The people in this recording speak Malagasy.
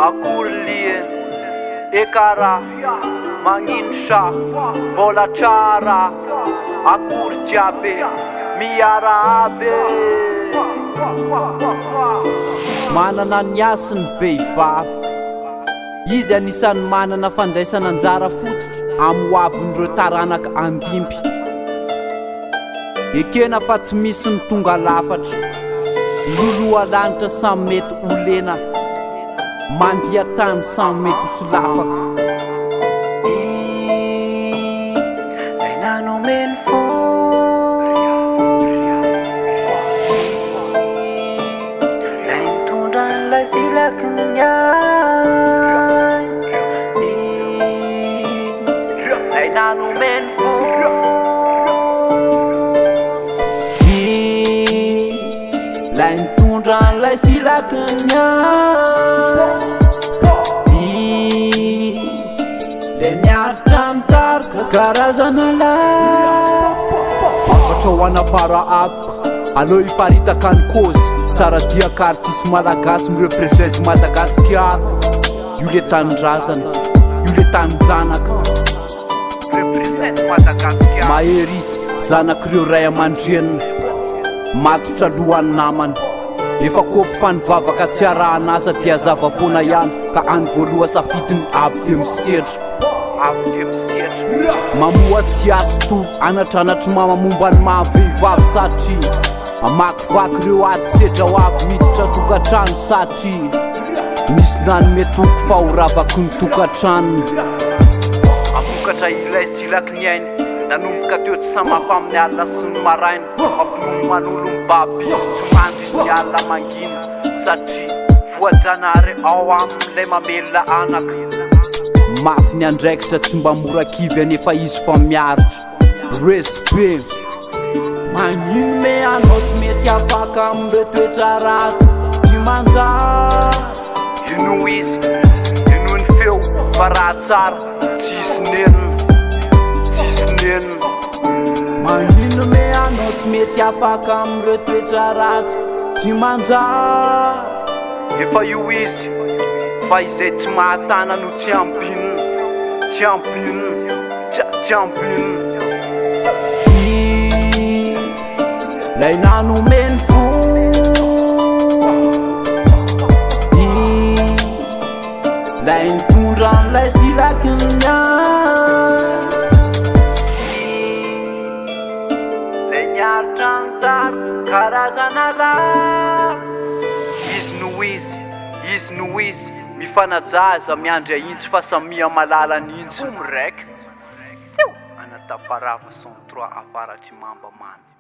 akurlie ekara manginsha bola chara akurjabe miarabe manana ny asiny vehivavy izy anisany manana fandraisana anjara fototra amin'ny hoavin'ireo taranaka andimpy ekena fa tsy misy ny tonga lafatra loloha lanitra samy mety olena mandia tany samy mety ho solafaka Lain tundran lai silaknya Lenyar tantar kekarazana la Afatrahoana para ato Aleo iparitakan kozy Tsaradia Akartis Malagasy mirepresente Madagasikara Io le tanindrazana Io le taninjanaka Maherisy zanak'ireo ray aman-drenina matotra lohany namany efa kopy fanivavaka tsy arahana asa dia zava-pona ihany ka any voaloha safidiny avy dia misedra mamoa tsy atsy to anatranatry mamamomba ny mahavehivavy satria amakivaky ireo ady sedra ho avy miditra tokantrano satria misy nanometoky fa ho ravaky ny tokantranony amokatra ilay silaky ny ainy nanomboka teo tsy samafa amin'ny alina sy ny maraina mampinono manolo ny babisy tsy mandry ny alina mangina satria voajanary ao amin'ilay mamelona anaka mafy ny andraikitra tsy mba morakivy anefa izy fa miaritra respect magnino me anao tsy mety afaka amin'ireo toetsaratsy tsy manjary ino izy ino ny feo fa raha tsara tsisy nenina magnino me anao tsy mety afaka amin'ireo toetsaratsy tsy manjary efa io izy fa izay tsy mahatana no tsy ambinina lay nanomeny fo lay nitondran'ilay silakinya Tantar karazana la izy no izy mifanajaza miandry ahitsy fa samia malala nintsy miraika anataparava son 3 avaratry mamba many